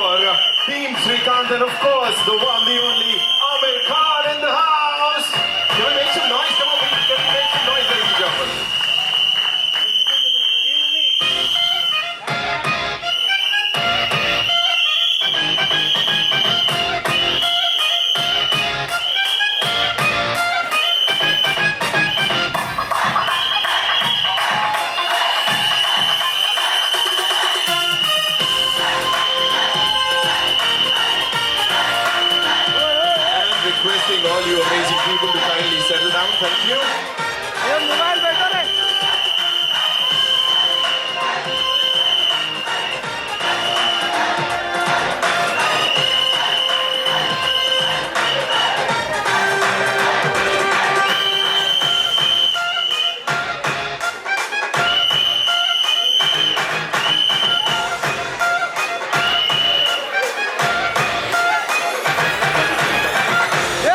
for Team Srikanth and of course the one, the only Amir Khan in the house. Can we make some noise? Come on, can we make some noise, ladies and gentlemen? Requesting all you amazing people to kindly settle down. Thank you. Mobile better है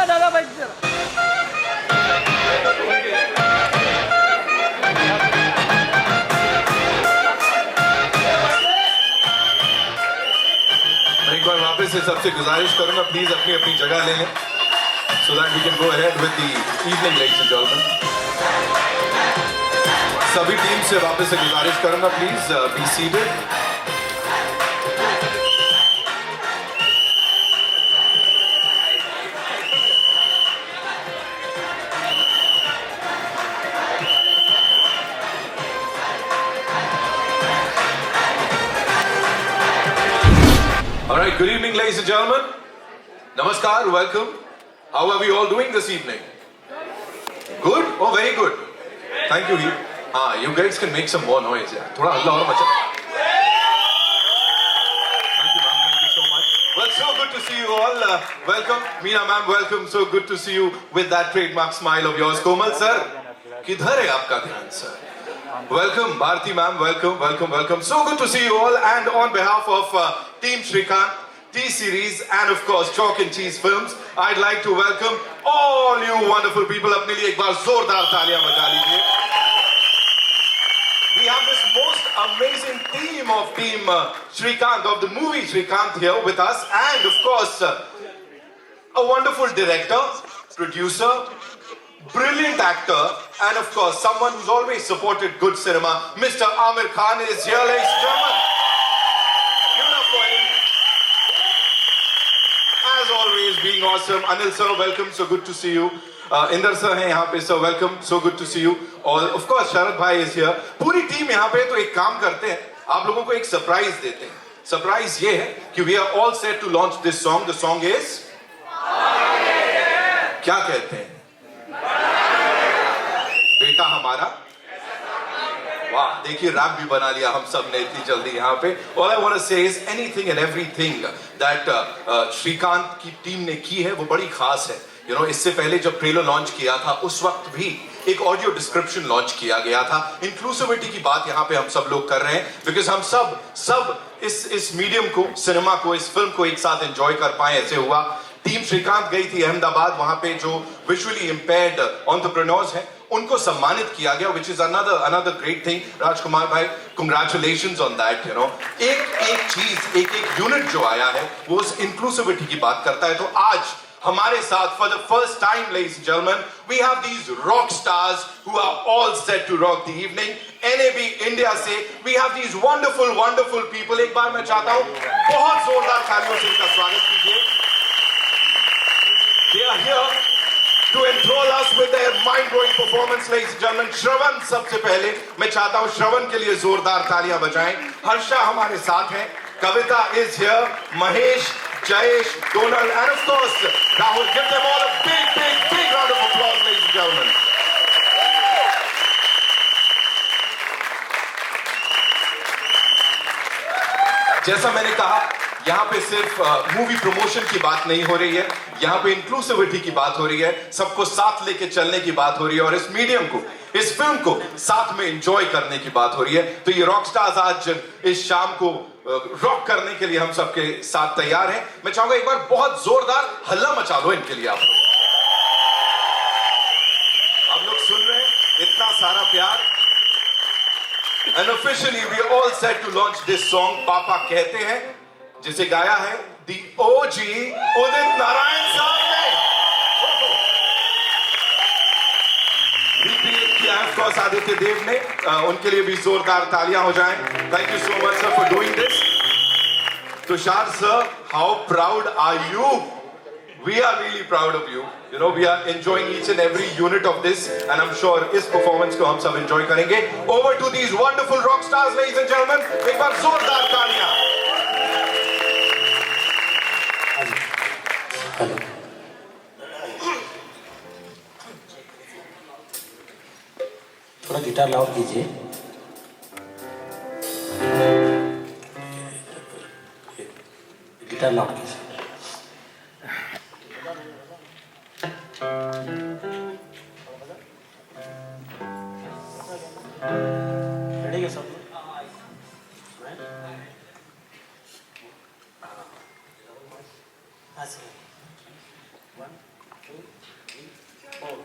दादा भाई एक बार वापस से सबसे गुजारिश करूंगा please अपनी अपनी जगह ले लें so that we can go ahead with the evening, ladies and gentlemen. सभी टीम से वापस से गुजारिश करूंगा please be seated. All right, good evening, ladies and gentlemen. Namaskar, welcome. How are we all doing this evening? Good? Oh, very good. Thank you. You guys can make some more noise. Yeah. Thoda halla aur macha. Thank you, ma'am. Thank you so much. Well, so good to see you all. Welcome, Meena ma'am. Welcome. So good to see you with that trademark smile of yours. Komal sir, kidhar hai aapka dhyan, sir? Welcome, Bharti ma'am. Welcome, welcome, welcome. So good to see you all. And on behalf of Team Srikanth, T-Series, and of course Chalk and Cheese Films, I'd like to welcome all you wonderful people. अपने लिए एक बार जोरदार तालियां बजा लीजिए. We have this most amazing team of Team Srikanth, of the movie Srikanth here with us, and of course a wonderful director, producer, brilliant actor, and of course someone who's always supported good cinema. Mr. Amir Khan is here, ladies and gentlemen. Give it up for him. As always, being awesome. Anil sir, welcome. So good to see you. Inder sir है यहाँ पे, so welcome. So good to see you. और of course Sharad bhai is here. पूरी team यहाँ पे. तो एक काम करते हैं, आप लोगों को एक सरप्राइज देते हैं. सरप्राइज ये है कि we are all set to launch this song. The song is क्या कहते हैं? बेटा हमारा. वाह, देखिए रैप भी बना लिया हम सब ने इतनी जल्दी यहाँ पे. All I want to say is anything and everything that Shrikant की टीम ने की है वो बड़ी खास है. You know, इससे पहले जब ट्रेलर लॉन्च किया था उस वक्त भी एक ऑडियो डिस्क्रिप्शन लॉन्च किया गया था. इंक्लूसिविटी की बात यहाँ पे हम सब लोग कर रहे हैं बिकॉज हम सब इस मीडियम को, सिनेमा को, इस फिल्म को एक साथ एंजॉय कर पाए. ऐसे हुआ. टीम श्रीकांत गई थी अहमदाबाद. वहां पे जो विजुअली इंपेयर्ड एंटरप्रेन्योर्स हैं उनको सम्मानित किया गया, which is another great thing. राजकुमार भाई, congratulations on that. You know, एक चीज, एक यूनिट जो आया है वो उस इंक्लूसिविटी की बात करता है. तो आज हमारे साथ for the first time, ladies and gentlemen, we have these rock stars who are all set to rock the evening. NAB India से we have these wonderful people. एक बार मैं चाहता हूँ बहुत जोरदार तालियों से इनका स्वागत कीजिए. They are here to enthrall us with their mind-blowing performance, ladies and gentlemen. श्रवण सबसे पहले मैं चाहता हूँ श्रवण के लिए जोरदार तालियां बजाएं. हर्षा हमारे साथ हैं. कविता is here. Mahesh, Jayesh, Donal, and of course Rahul. Give them all a big round of applause, ladies and gentlemen. जैसा मैंने कहा, यहाँ पे सिर्फ मूवी प्रमोशन की बात नहीं हो रही है, यहाँ पे इंक्लूसिविटी की बात हो रही है, सबको साथ लेके चलने की बात हो रही है और इस मीडियम को, इस फिल्म को साथ में एंजॉय करने की बात हो रही है. तो ये रॉक स्टार्स आज इस शाम को रॉक करने के लिए हम सबके साथ तैयार हैं. मैं चाहूंगा एक बार बहुत जोरदार हल्ला मचा लो इनके लिए. आप लोग सुन रहे हैं इतना सारा प्यार. And officially we are all set to launch this song. पापा कहते हैं जिसे गाया है दी ओजी उदित नारायण साहब ने। रिक्रिएट किया है ऑफ कोर्स आदित्य देव ने। उनके लिए भी जोरदार तालियां हो जाएं। Thank you so much sir for doing this. Tushar sir, how proud are you? We are really proud of you. You know, we are enjoying each and every unit of this, and I'm sure इस performance को हम सब enjoy करेंगे. Over to these wonderful rock stars, ladies and gentlemen. एक बार जोरदार तालियां. Hello, थोड़ा guitar loud कीजिए। गिटार लाउड कीजिए। रेडी है सब? हाँ सर। 1 2 3 4।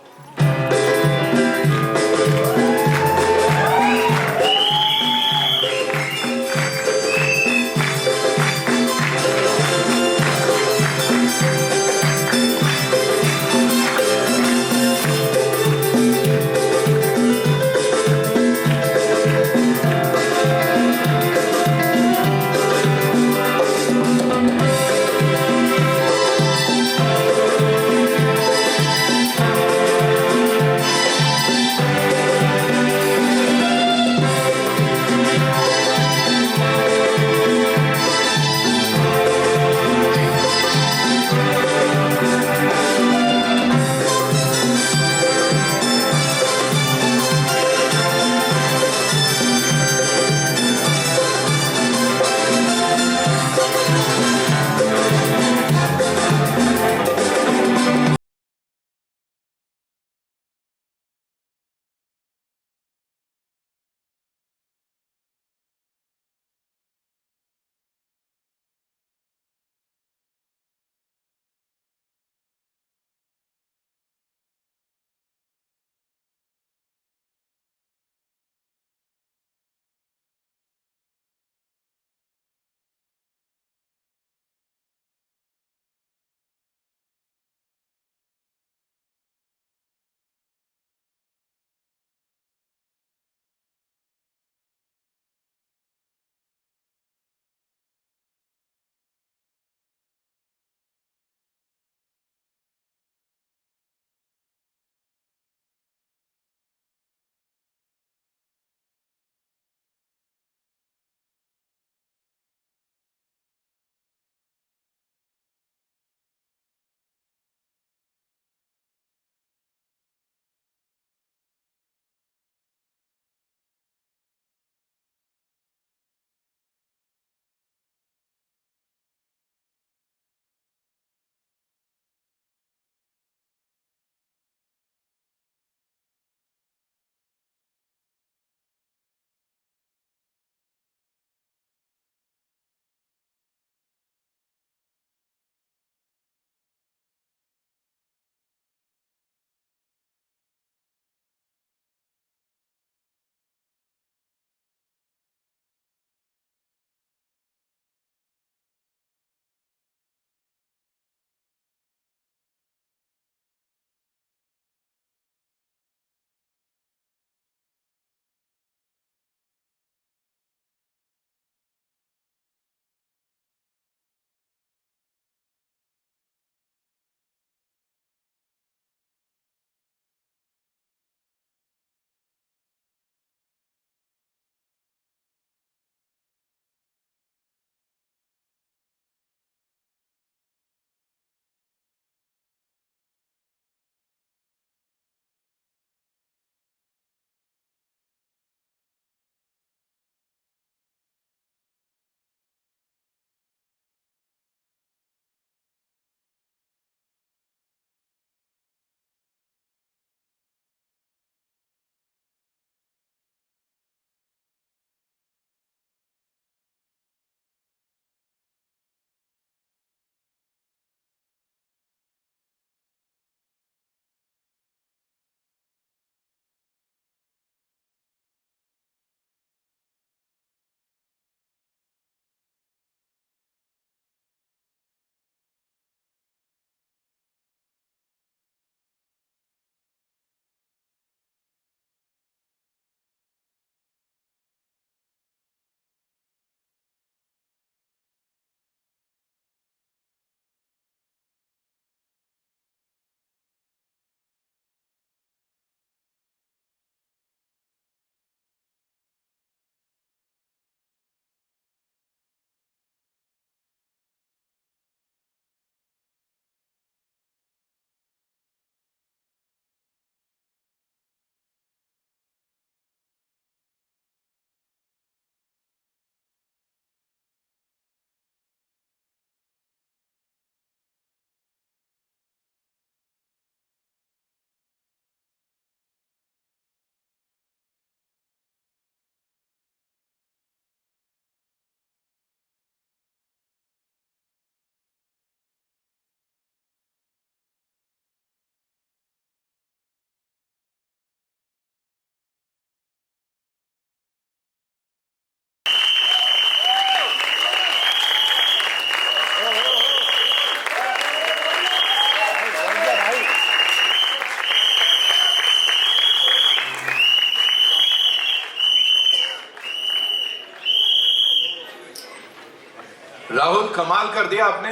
कमाल कर दिया आपने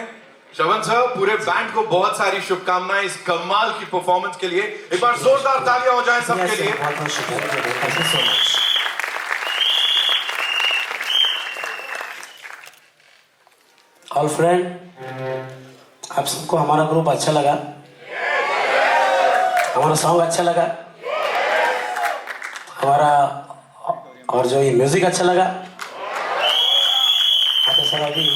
श्रवण सर। पूरे बैंड को बहुत सारी शुभकामनाएं इस कमाल की परफॉर्मेंस के लिए। एक बार जोरदार तालियां हो जाएं सबके लिए। बहुत बहुत शुक्रिया, thank you so much. All friend, आप सबको हमारा ग्रुप अच्छा लगा? हमारा सॉन्ग अच्छा लगा? हमारा और जो ये म्यूजिक अच्छा लगा? हाँ, तो सर अभी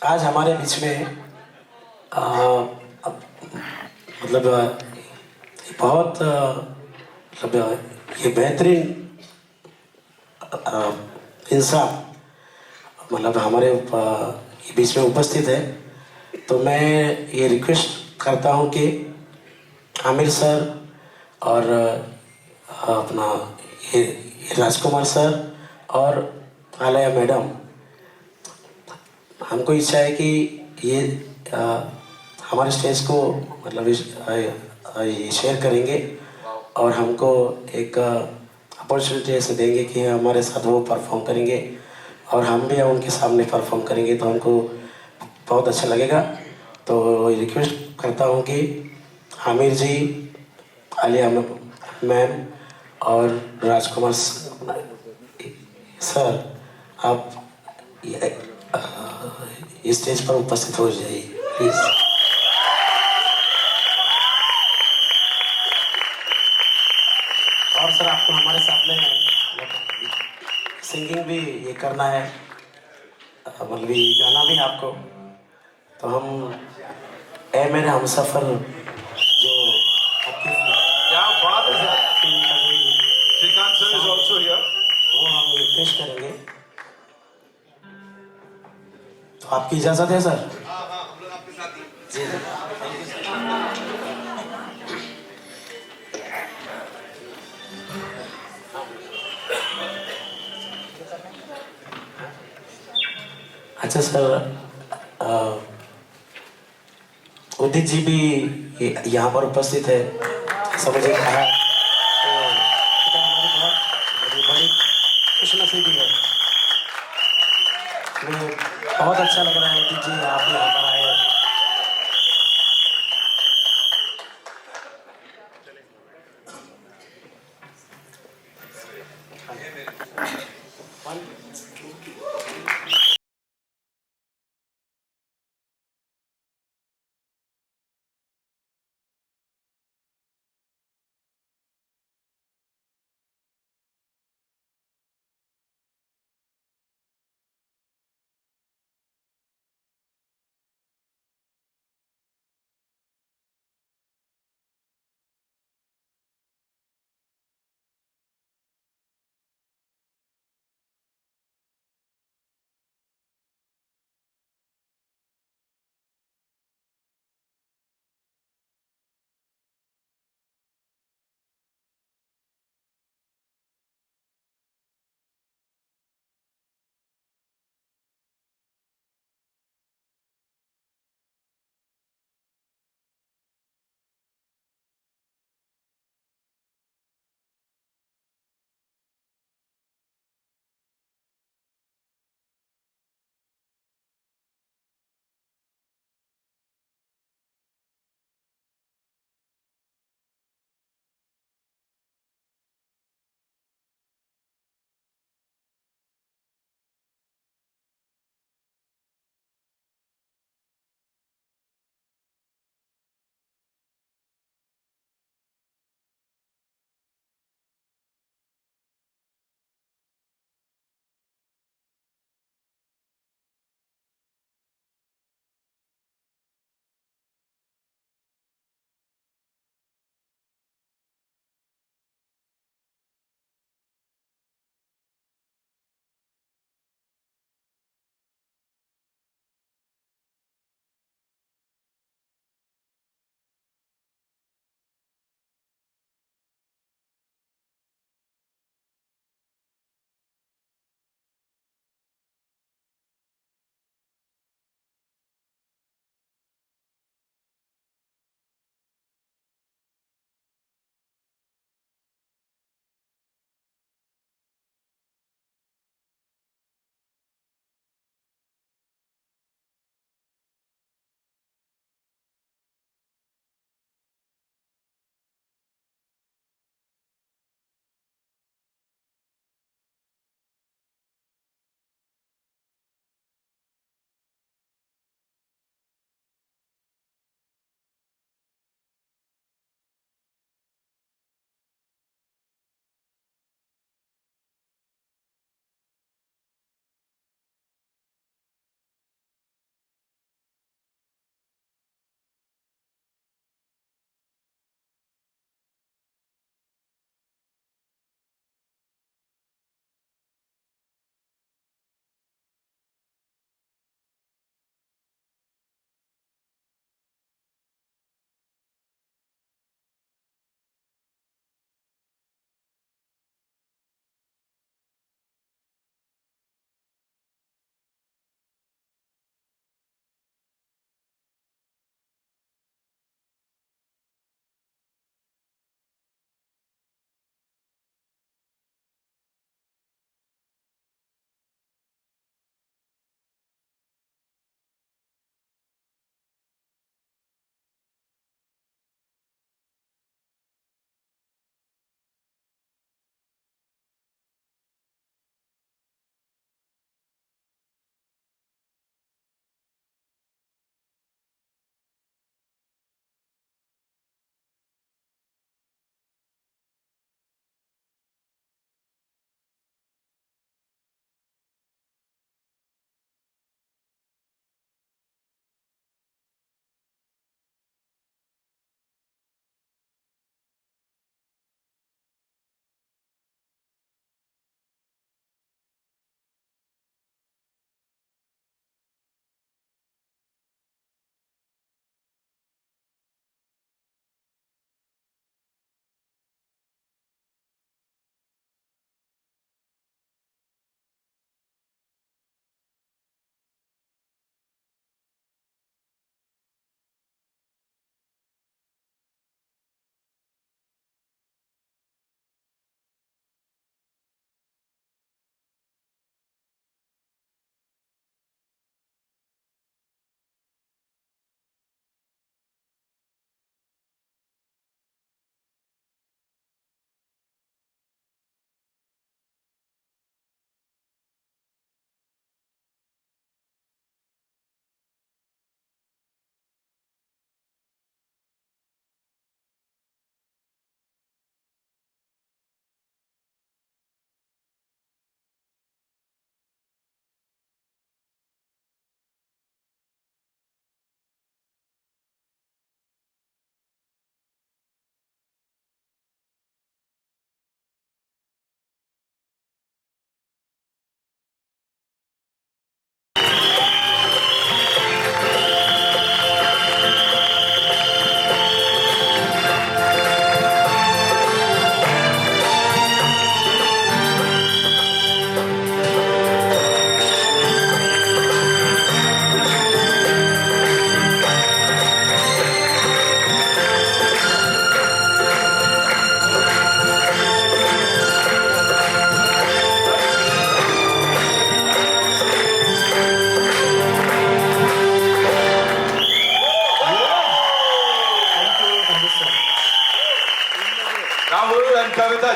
आज हमारे बीच में मतलब बहुत मतलब ये बेहतरीन इंसान मतलब हमारे बीच में उपस्थित है। तो मैं ये रिक्वेस्ट करता हूँ कि आमिर सर और अपना ये राजकुमार सर और आलया मैडम, हमको इच्छा है कि ये हमारे स्टेज को मतलब ये शेयर करेंगे और हमको एक अपॉर्चुनिटी ऐसे देंगे कि हमारे साथ वो परफॉर्म करेंगे और हम भी उनके सामने परफॉर्म करेंगे, तो हमको बहुत अच्छा लगेगा। तो रिक्वेस्ट करता हूँ कि आमिर जी, आलिया मैम और राजकुमार सर, आप इस स्टेज पर उपस्थित हो जाइए प्लीज। और सर आपको हमारे साथ में सिंगिंग भी ये करना है, मतलब ये गाना भी आपको। तो हम ए मेरे हम सफर जो आपकी क्या बात है सर। फिल्म का जो Shrikant sir is also here. वो हम ये पेश करेंगे। तो आपकी इजाजत है सर? जी जी, थैंक यू सर। अच्छा सर, उदित जी भी यहाँ पर उपस्थित है, ऐसा मुझे कहा। तो हमारी बहुत बड़ी खुशनसीबी है। मुझे बहुत अच्छा लग रहा है उदित जी आप यहाँ पर आए।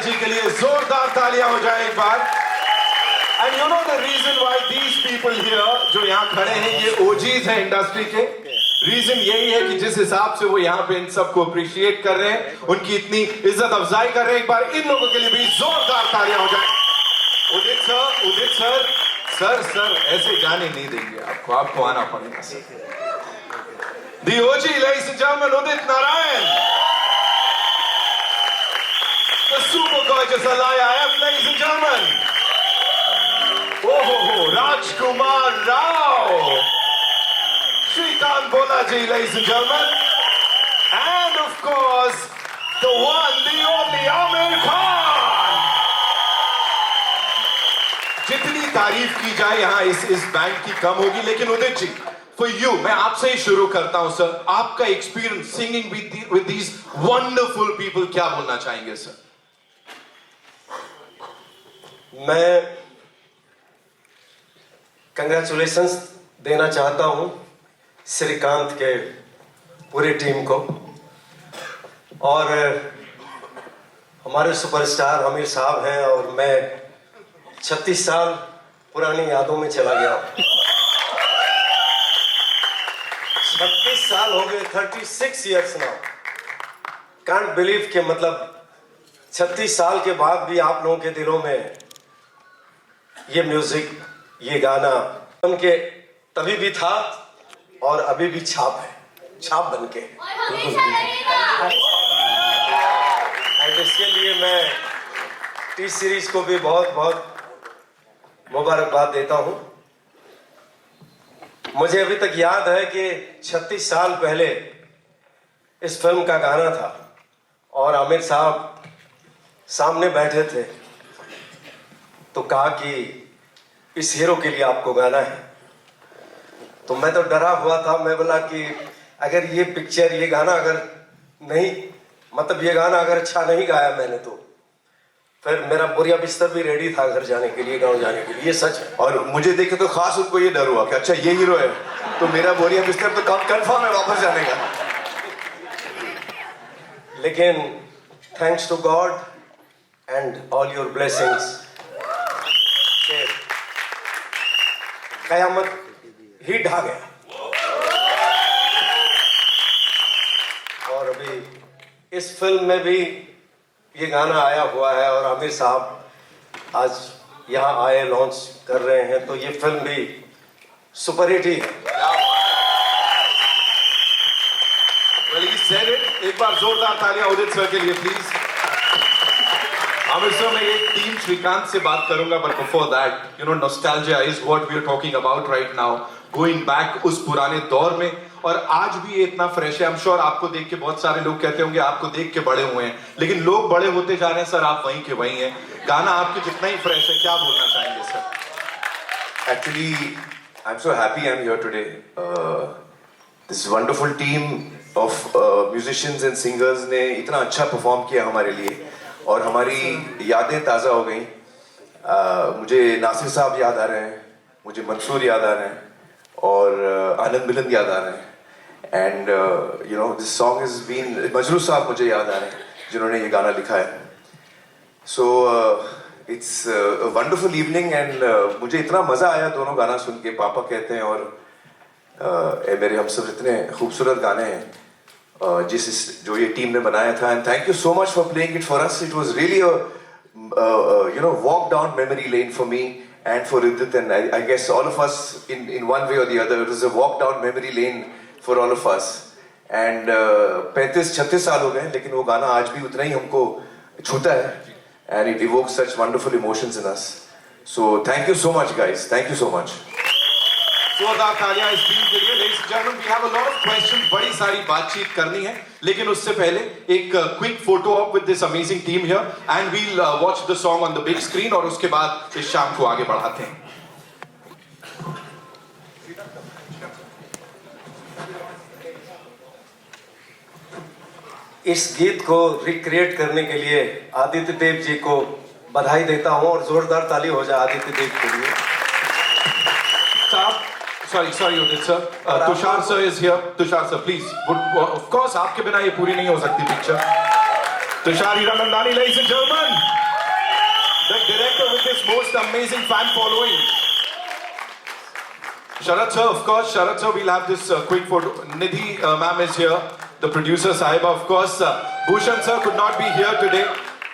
जी के लिए जोरदार तालियां हो जाए एक बार। And you know the reason why these people here जो यहाँ खड़े हैं ये ओजीज हैं इंडस्ट्री के। रीजन यही है कि जिस हिसाब से वो यहाँ पे इन सबको अप्रिशिएट कर रहे हैं, उनकी इतनी इज्जत अफजाई कर रहे हैं, एक बार इन लोगों के लिए भी जोरदार तालियां हो जाए। उदित सर ऐसे जाने नहीं देंगे आपको आना पड़ेगा sir. The OG, ladies and gentlemen, Udit Narayan. The super gorgeous Alaya F, ladies and gentlemen. Oh, Rajkumar Rao. Shrikant Bolaji, ladies and gentlemen. And of course, the one, the only Amir Khan. जितनी तारीफ की जाए यहाँ इस band की कम होगी, लेकिन Udit ji, for you, मैं आपसे ही शुरू करता हूं सर। आपका experience singing with these wonderful people, क्या बोलना चाहेंगे सर? मैं कंग्रेचुलेशंस देना चाहता हूं श्रीकांत के पूरी टीम को और हमारे सुपरस्टार आमिर साहब हैं, और मैं 36 साल पुरानी यादों में चला गया हूं। 36 साल हो गए, 36 years नाउ। कांट बिलीव के मतलब 36 साल के बाद भी आप लोगों के दिलों में ये म्यूजिक, ये गाना उनके तभी भी था और अभी भी छाप है, छाप बन के। एंड इसके लिए मैं टी सीरीज को भी बहुत बहुत मुबारकबाद देता हूं। मुझे अभी तक याद है कि 36 साल पहले इस फिल्म का गाना था और आमिर साहब सामने बैठे थे, तो कहा कि इस हीरो के लिए आपको गाना है। तो मैं तो डरा हुआ था, मैं बोला कि अगर ये पिक्चर, ये गाना अगर नहीं, मतलब ये गाना अगर अच्छा नहीं गाया मैंने, तो फिर मेरा बोरिया बिस्तर भी रेडी था घर जाने के लिए, गांव जाने के लिए। ये सच है। और मुझे देखे तो खास उनको ये डर हुआ कि अच्छा ये हीरो है तो मेरा बोरिया बिस्तर तो कंफर्म है वापस जाने का। लेकिन thanks to God and all your blessings, कयामत ही ढा गया। और अभी इस फिल्म में भी ये गाना आया हुआ है और आमिर साहब आज यहाँ आए, लॉन्च कर रहे हैं, तो ये फिल्म भी सुपरहिट ही है। Well, he said it. एक बार जोरदार तालियां उदित सर के लिए प्लीज। आमिर सर, मैं एक टीम श्रीकांत से बात करूंगा, but before that, you know, nostalgia is what we are talking about right now. Going back उस पुराने दौर में, और आज भी ये इतना फ्रेश है। आई एम श्योर आपको देख के बहुत सारे लोग कहते होंगे आपको देख के बड़े हुए हैं, लेकिन लोग बड़े होते जा रहे हैं सर, आप वहीं के वहीं हैं। गाना आपके जितना ही फ्रेश है, क्या बोलना चाहेंगे sir? Actually, I'm so happy I'm here today. This wonderful team of musicians and singers ने इतना अच्छा परफॉर्म किया हमारे लिए और हमारी यादें ताज़ा हो गई। मुझे नासिर साहब याद आ रहे हैं, मुझे मंसूर याद आ रहे हैं और आनंद मिलन याद आ रहे हैं। And you know this song is been, Majrooh साहब मुझे याद आ रहे हैं जिन्होंने ये गाना लिखा है। So it's wonderful evening and मुझे इतना मज़ा आया दोनों गाना सुन के। पापा कहते हैं और मेरे हम सब इतने खूबसूरत गाने हैं जो ये टीम ने बनाया था। And thank you so much for playing it for us. It was really you know walk down memory lane for me and for Udit, and I guess all of us in one way or the other, it was a walk down memory lane for all of us. And 35-36 साल हो गए, लेकिन वो गाना आज भी उतना ही हमको छूता है, and it evokes such wonderful emotions in us. So thank you so much guys, thank you so much. जोरदार तालियां इस टीम के लिए। Ladies and gentlemen, we have a lot of questions, बड़ी सारी बातचीत करनी है, लेकिन उससे पहले एक quick photo op with this amazing team here and we'll watch the song on the big screen, और उसके बाद इस शाम को आगे बढ़ाते हैं। इस गीत को रिक्रिएट करने के लिए आदित्य देव जी को बधाई देता हूं और जोरदार ताली हो जाए आदित्य देव के लिए। साहब, sorry Udit sir, Tushar sir is here. Tushar sir, please, of course आपके बिना ये पूरी नहीं हो सकती picture. Tushar Hiranandani, ladies and gentlemen, the director with this most amazing fan following. Sharat sir, of course, Sharat sir, we'll have this quick photo. Nidhi ma'am is here, the producer Sahiba, of course. Bhushan sir could not be here today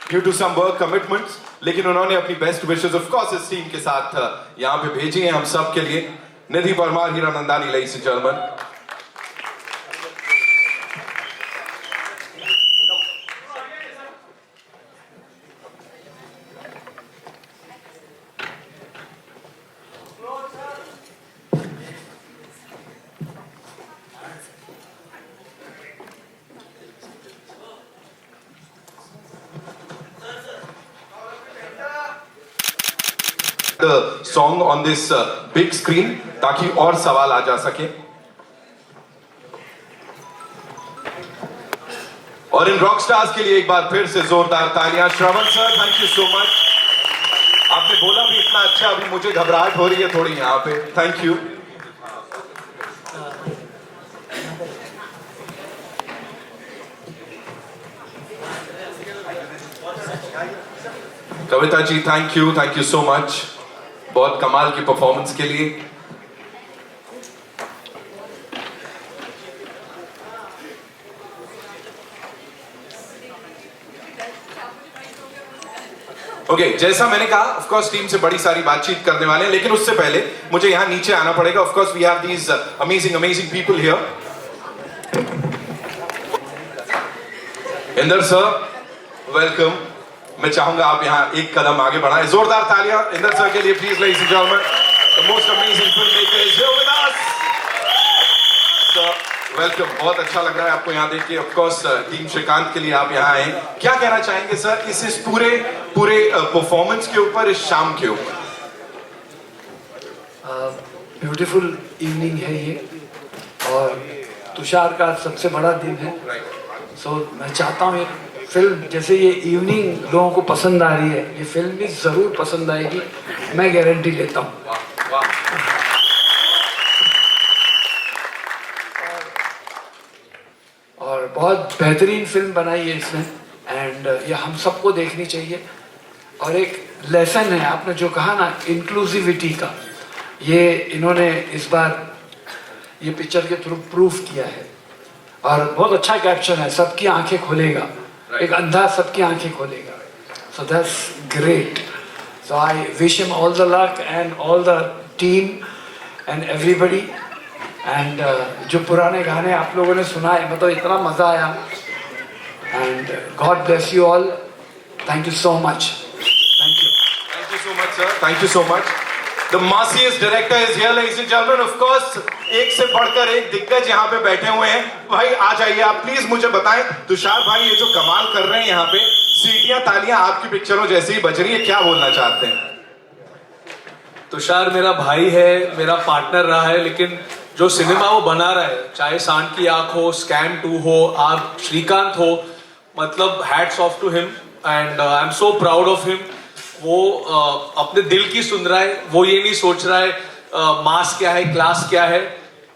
due to some work commitments, लेकिन उन्होंने अपनी best wishes, of course, इस team के साथ यहाँ पे भेजी हैं हम सब के लिए. Nidhi Parmar, Hiranandani, ladies and gentlemen. The song on this big screen ताकि और सवाल आ जा सके. और इन रॉक स्टार्स के लिए एक बार फिर से जोरदार तालियां. Shravan sir, thank you so much. आपने बोला भी इतना अच्छा, अभी मुझे घबराहट हो रही है थोड़ी यहाँ पे. Thank you. Kavita ji, thank you so much. बहुत कमाल की परफॉर्मेंस के लिए. ओके, जैसा मैंने कहा, ऑफ कोर्स टीम से बड़ी सारी बातचीत करने वाले हैं, लेकिन उससे पहले मुझे यहां नीचे आना पड़ेगा. Of course we have these amazing people here. Inder sir, welcome. मैं चाहूंगा आप यहां एक कदम आगे बढ़ाएं. जोरदार तालियां इंदर सर के लिए please, ladies and gentleman. The most amazing film maker is here with us. Sir, welcome. बहुत अच्छा लग रहा है आपको यहां देख के. ऑफ कोर्स टीम श्रीकांत के लिए आप यहां आए. क्या कहना चाहेंगे सर इस पूरे परफॉर्मेंस के ऊपर, इस शाम के ऊपर? ब्यूटीफुल इवनिंग है ये, और तुषार का सबसे बड़ा दिन है. सो मैं चाहता हूँ ये फिल्म, जैसे ये इवनिंग लोगों को पसंद आ रही है, ये फिल्म भी ज़रूर पसंद आएगी, मैं गारंटी लेता हूँ. और बहुत बेहतरीन फिल्म बनाई है इसने, एंड ये हम सबको देखनी चाहिए. और एक लेसन है, आपने जो कहा ना इंक्लूसिविटी का, ये इन्होंने इस बार ये पिक्चर के थ्रू प्रूफ किया है. और बहुत अच्छा कैप्शन है, सबकी आंखें खोलेगा. एक अंधा सबकी आंखें खोलेगा. So that's great. So I wish him all the luck and all the team and everybody. And जो पुराने गाने आप लोगों ने सुनाए, मतलब इतना मज़ा आया. And God bless you all. Thank you so much. Thank you so much sir. Thank you so much. The massiest director is here, ladies and gentlemen. Of course, एक से बढ़कर एक दिग्गज यहाँ पे बैठे हुए हैं. भाई आ जाइए आप, प्लीज मुझे बताएं. तुषार भाई, ये जो कमाल कर रहे हैं यहाँ पे, सीटियां तालियां आपकी पिक्चरों जैसी ही बज रही है, क्या बोलना चाहते हैं? तुषार मेरा भाई है, मेरा पार्टनर रहा है, लेकिन जो सिनेमा वो बना रहा है, चाहे सांड की आंख हो, स्कैम 2 हो, आप श्रीकांत हो, मतलब hats off to him. And I am so proud of him. वो अपने दिल की सुन रहा है, वो ये नहीं सोच रहा है मास क्या है, क्लास क्या है.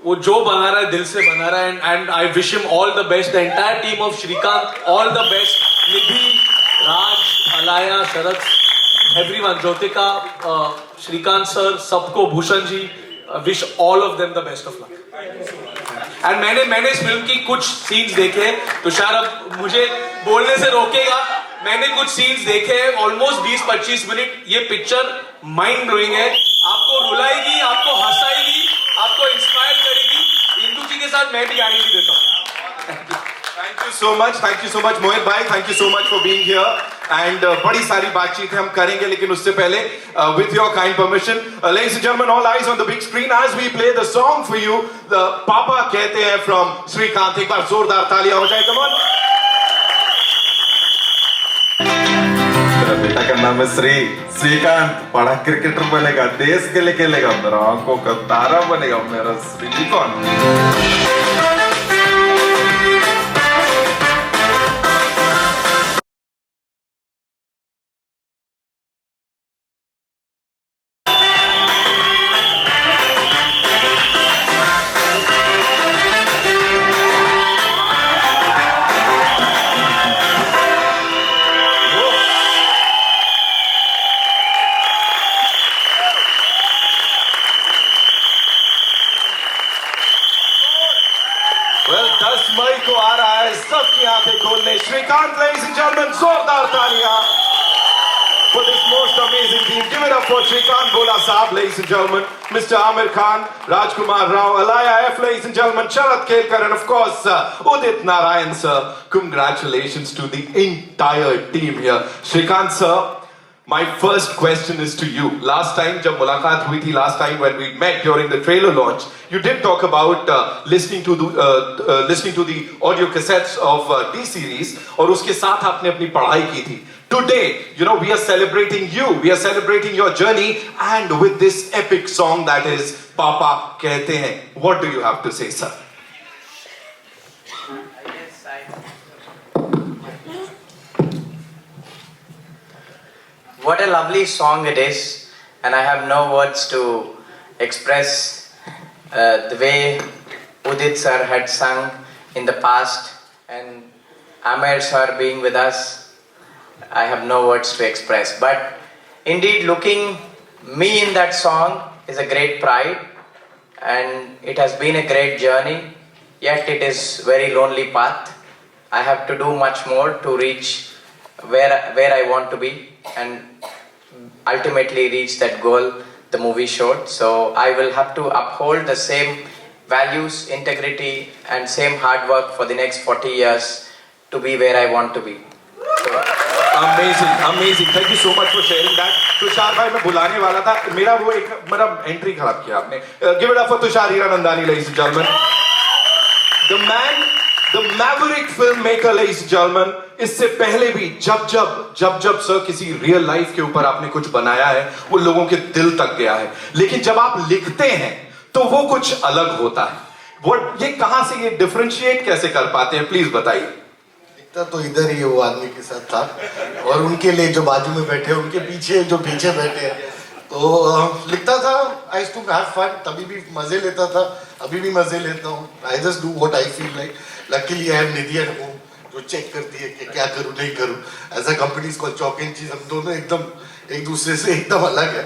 वो जो बना रहा है दिल से बना रहा है. And I wish him all the best, the entire team of Srikanth, all the best. Nidhi, Raj, Alaya, Sharad, everyone, Jyothika, Srikanth sir, सबको, Bhushan ji, wish all of them the best of luck. And मैंने इस फिल्म की कुछ सीन्स देखे. तुषार अब मुझे बोलने से रोकेगा. मैंने कुछ सीन्स देखे हैं, ऑलमोस्ट 20-25 मिनट. ये पिक्चर माइंड ब्लोइंग है. आपको रुलाएगी, आपको हंसाएगी, आपको इंस्पायर करेगी. इंदू जी के साथ मैं भी गारंटी देता हूँ. Thank you so much Mohit भाई. Thank you so much for being here. And बड़ी सारी बातचीत हम करेंगे, लेकिन उससे पहले with your kind permission, ladies and gentleman, all eyes on the big screen as we play the song for you. The पापा कहते हैं फ्रॉम श्रीकांत. एक बार जोरदार तालियां हो जाए. Come on. मेरा बेटा का नाम है श्रीकांत. बड़ा क्रिकेटर बनेगा, देश के लिए खेलेगा, मेरा आंखों का तारा बनेगा, मेरा श्रीकांत. Well, 10 मई को आ रहा है सबकी आंखें खोलने श्रीकांत, ladies and gentlemen, जोरदार तालियां for this most amazing team. Give it up for Shrikant Bola Saab, ladies and gentlemen, Mr. Amir Khan, Rajkumar Rao, Alaya F, ladies and gentlemen, Sharat Kelkar, and of course, Udit Narayan, sir. Congratulations to the entire team here. Shrikant, sir, my first question is to you. Last time, jab mulaqat hui thi, last time when we met during the trailer launch, you did talk about listening to the audio cassettes of T-series, और उसके साथ आपने अपनी पढ़ाई की थी. Today, you know, we are celebrating you. We are celebrating your journey, and with this epic song that is "Papa Kehte Hain." What do you have to say, sir? What a lovely song it is, and I have no words to express the way Udit sir had sung in the past, and Amir sir being with us. I have no words to express, but indeed looking me in that song is a great pride, and it has been a great journey, yet it is very lonely path. I have to do much more to reach where I want to be and ultimately reach that goal the movie showed. So I will have to uphold the same values, integrity and same hard work for the next 40 years to be where I want to be. So, Amazing. Thank you so much for sharing that. Tushar भाई मैं बुलाने वाला था, मेरा entry खराब किया आपने. Give it up for Tushar Hiranandani, ladies and gentlemen. The man, the maverick filmmaker, ladies and gentlemen. इससे पहले भी जब सर किसी रियल लाइफ के ऊपर आपने कुछ बनाया है, वो लोगों के दिल तक गया है. लेकिन जब आप लिखते हैं तो वो कुछ अलग होता है. ये कहां से, ये डिफरेंशिएट कैसे कर पाते हैं, प्लीज बताइए. तो इधर ही वो आदमी के साथ था, और उनके लिए जो बाजू में बैठे, उनके पीछे जो पीछे बैठे हैं, तो लिखता था. आई टू हैव फन, तभी भी मजे लेता था, अभी भी मजे लेता हूँ. I just do what I feel like. Luckily I have Nidhi at home जो चेक करती है कि क्या करूँ नहीं करूँ. As a company called chalk and cheese, हम दोनों एकदम एक दूसरे से एकदम अलग है.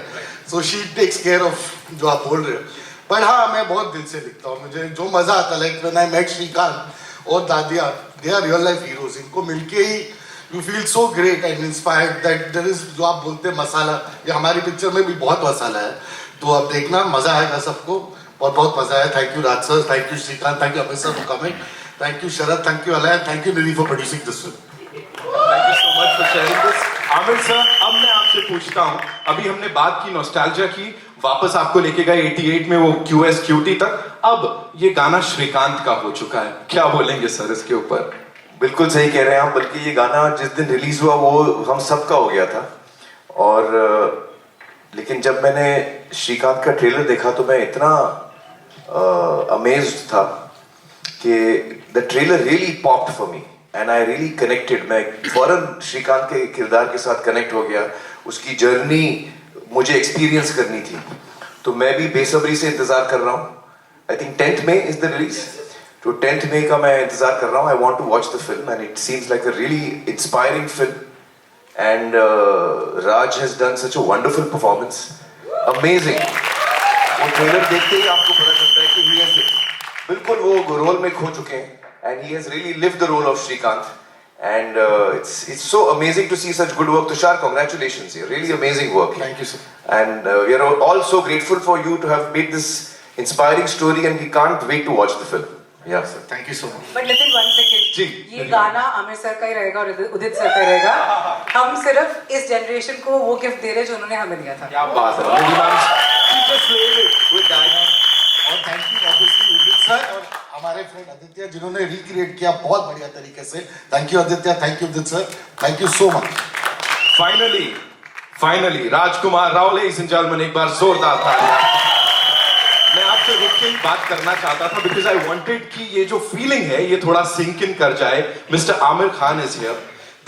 So she takes care of जो आप बोल रहे हो. पर हाँ, मैं बहुत दिल से लिखता हूँ. मुझे जो मजा आता है, like when I met Srikanth और Dadiya, they are real life heroes. इनको मिलके ही you feel so great and inspired that there is, जो आप बोलते हैं मसाला, ये हमारी पिक्चर में भी बहुत मसाला है. तो अब देखना, मजा आएगा सबको, और बहुत मजा आया. Thank you Raj sir, thank you Srikanth, thank you Amit sir for coming, thank you Sharad, thank you Alaya, thank you Nidhi for producing this film. Thank you so much for sharing this. Aamir sir, अब मैं आपसे पूछता हूँ, अभी हमने बात की नॉस्टैल्जिया की, वापस आपको लेके गए 88 में वो QS/QT तक. अब ये गाना श्रीकांत का हो चुका है, क्या बोलेंगे सर इसके ऊपर? बिल्कुल सही कह रहे हैं आप. बल्कि ये गाना जिस दिन रिलीज हुआ वो हम सबका हो गया था. और लेकिन जब मैंने श्रीकांत का ट्रेलर देखा तो मैं इतना अमेज्ड था कि the trailer really popped for me and I really connected. मैं फौरन श्रीकांत के किरदार के साथ कनेक्ट हो गया. उसकी जर्नी मुझे एक्सपीरियंस करनी थी, तो मैं भी बेसब्री से इंतजार कर रहा हूँ. I think 10th May is the release. तो 10th May का मैं इंतजार कर रहा हूँ. I want to watch the film and it seems like a really inspiring film. And Raj has done such a wonderful performance. Amazing. वो trailer देखते ही आपको पता चलता है कि ही हैज बिल्कुल वो रोल में खो चुके हैं. And he has really lived the role of Srikanth. And it's so amazing to see such good work. Tushar, congratulations! Really amazing work. Thank you, sir. And we are all so grateful for you to have made this inspiring story, and we can't wait to watch the film. Yeah, sir. Thank you so much. But listen, 1 second. जी. ये गाना Aamir sir का ही रहेगा और उदित sir का ही रहेगा. हम सिर्फ इस जनरेशन को वो गिफ्ट दे रहे हैं जो उन्होंने हमें दिया था. क्या बात है, मेरी ma'am, she just slayed it with that. और thank you obviously Udit sir और हमारे फ्रेंड आदित्य जिन्होंने रिक्रिएट किया बहुत बढ़िया तरीके से. Thank you Aditya, thank you Udit sir, thank you so much. Finally Rajkumar Rao, ladies and gentlemen, एक बार जोरदार तालियां. मैं आपसे रुक के बात करना चाहता था बिकॉज आई वांटेड कि ये जो फीलिंग है ये थोड़ा सिंक इन कर जाए. Mister Aamir Khan is here,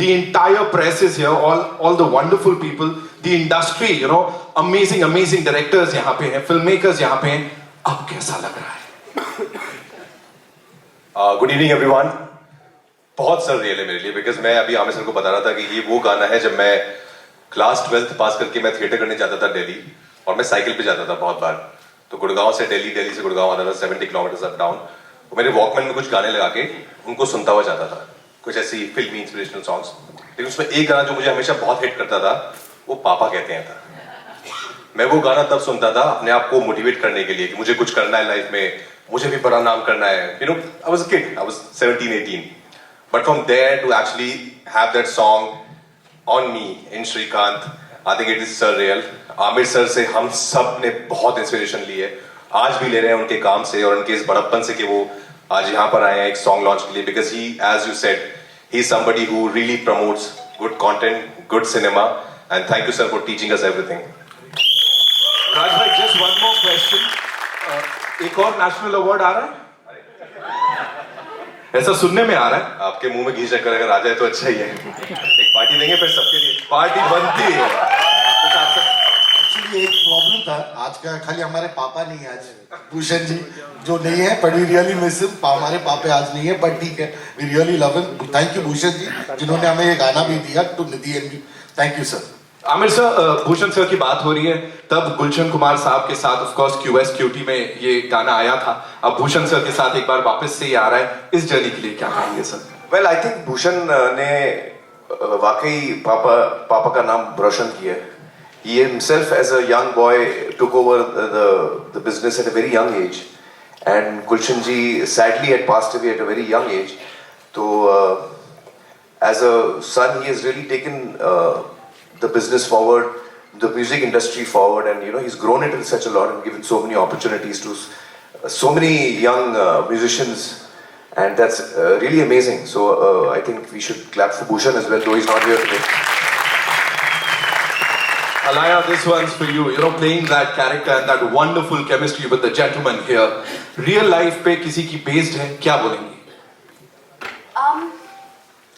the entire press is here, all the wonderful people, the industry, you know, amazing directors यहाँ पे हैं, filmmakers यहाँ पे हैं. अब कैसा लग रहा है? Good evening everyone. बहुत सर रियल है मेरे लिए, बिकॉज मैं अभी आमिर सर को बता रहा था कि ये वो गाना है जब मैं क्लास 12th पास करके मैं थिएटर करने जाता था दिल्ली, और मैं साइकिल पे जाता था बहुत बार. तो गुड़गांव से दिल्ली, दिल्ली से गुड़गांव आता था 70 किलोमीटर्स अप डाउन. मेरे वॉकमैन में कुछ गाने लगा के उनको सुनता हुआ जाता था, कुछ ऐसी फिल्मी इंस्पिरेशनल सॉन्ग्स। लेकिन उसमें एक गाना जो मुझे हमेशा बहुत हिट करता था वो पापा कहते हैं था। मैं वो गाना तब सुनता था अपने आप को मोटिवेट करने के लिए कि मुझे कुछ करना है लाइफ में, मुझे भी बड़ा नाम करना है। You know, I was a kid, I was 17, 18, but from there to actually have that song on me in Srikanth, I think it is surreal. Aamir sir से हम सब ने बहुत इंस्पिरेशन ली है, आज भी ले रहे हैं उनके काम से और उनके इस बड़प्पन से कि वो आज यहाँ पर आए हैं एक सॉन्ग लॉन्च के लिए, because he, as you said, he is somebody who really promotes good content, good cinema, and thank you sir for teaching us everything. Raj भाई, जस्ट वन मोर क्वेश्चन, एक और नेशनल अवार्ड आ रहा है? ऐसा सुनने में आ रहा है। आपके मुंह में घी शक्कर अगर आ जाए तो अच्छा ही है। एक पार्टी देंगे फिर सबके लिए, पार्टी बनती है। एक्चुअली एक प्रॉब्लम था आज का, खाली हमारे पापा नहीं है आज, भूषण जी जो नहीं है, but we really miss him. हमारे पापा आज नहीं है, बट ठीक है, we really love him. Thank you Bhushan ji, जिन्होंने हमें ये गाना भी दिया, to Nidhi and you, thank you sir. Aamir sir, Bhushan sir की बात हो रही है, तब गुलशन कुमार साहब के साथ ऑफ कोर्स क्यूएस क्यूटी में ये गाना आया था, अब भूषण सर के साथ एक बार वापस से ही आ रहा है, इस जर्नी के लिए क्या कहेंगे sir? Well, I think Bhushan ने वाकई पापा का नाम रोशन किया है। He himself, as a young boy, took over the business at a very young age, and Gulshan ji sadly had passed away at a very young age. So, as a son, he has really taken the business forward, the music industry forward, and you know he's grown it in such a lot and given so many opportunities to so many young musicians, and that's really amazing. So, I think we should clap for Bhushan as well, though he's not here today. Alaya, this one's for you. You know, playing that character and that wonderful chemistry with the gentleman here. Real life पे किसी की based है, क्या बोलेंगी?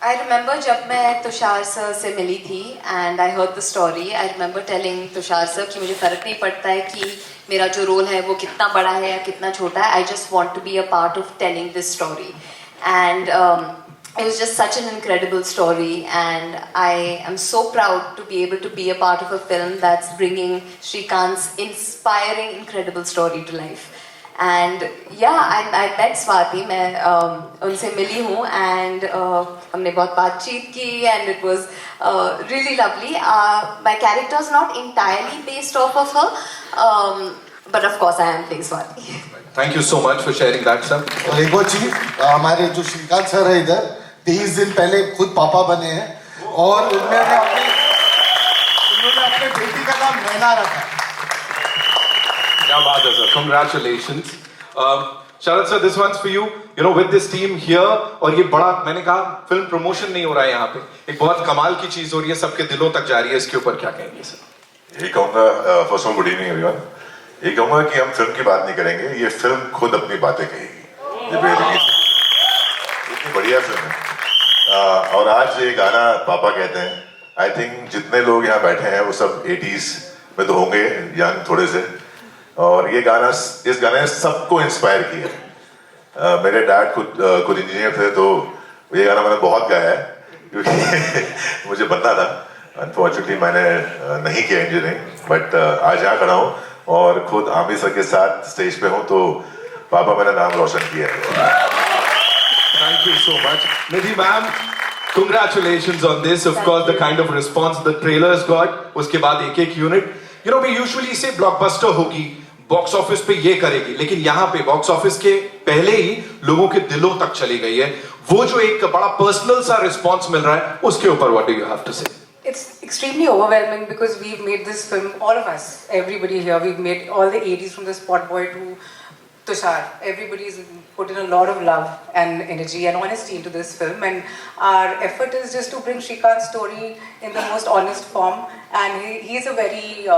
I remember जब मैं Tushar sir से मिली थी and I heard the story. I remember telling Tushar sir कि मुझे फर्क नहीं पड़ता है कि मेरा जो रोल है वो कितना बड़ा है या कितना छोटा है. I just want to be a part of telling this story. And it was just such an incredible story, and I am so proud to be able to be a part of a film that's bringing Shrikant's inspiring, incredible story to life. And yeah, I met Swati, मैं उनसे मिली हूँ, and हमने बहुत बातचीत की, and it was really lovely. My character is not entirely based off of her, but of course I am playing Swati. Thank you so much for sharing that, sir. और एक और चीज, हमारे जो श्रीकांत सर है इधर 23 दिन पहले खुद पापा बने हैं और उन्होंने अपने बेटी का नाम नैना रखा। क्या बात है sir, congratulations. Sharad sir, this one's for you. You know, with this team here, और ये बड़ा, मैंने कहा फिल्म प्रमोशन नहीं हो रहा है यहाँ पे, एक बहुत कमाल की चीज हो रही है, सबके दिलों तक जा रही है, इसके ऊपर क्या कहेंगे सर? ये कहूँगा, first of all good evening everyone. ये कहूँगा कि हम फिल्म की बात नहीं करेंगे, ये फिल्म खुद अपनी बातें कहेगी। ये बेहतरीन, इतनी बढ़िया फिल्म है। और आज ये गाना पापा कहते हैं, आई थिंक जितने लोग यहाँ बैठे हैं वो सब 80s में तो होंगे, यंग थोड़े से, और ये गाना, इस गाने ने सबको इंस्पायर किया। मेरे डैड खुद इंजीनियर थे, तो ये गाना मैंने बहुत गाया है क्योंकि मुझे बनना था। अनफॉर्चुनेटली मैंने नहीं किया इंजीनियरिंग, बट आज यहाँ खड़ा हूँ और खुद आमिर सर के साथ स्टेज पे हूँ, तो पापा मैंने नाम रोशन किया है। Thank you so much. Nidhi ma'am, congratulations on this. Of course, the kind of response the trailers got. उसके बाद एक unit. You know, we usually say blockbuster होगी, बॉक्स ऑफिस पे ये करेगी, लेकिन यहाँ पे बॉक्स ऑफिस के पहले ही लोगों के दिलों तक चली गई है. वो जो एक बड़ा पर्सनल सा रिस्पॉन्स मिल रहा है, उसके ऊपर what do you have to say? It's extremely overwhelming because we've made this film, all of us, everybody here, we've made all the 80s from the Spot Boy to Tushar. Everybody's put in a lot of love and energy and honesty into this film, and our effort is just to bring Shrikant's story in the most honest form, and he's a very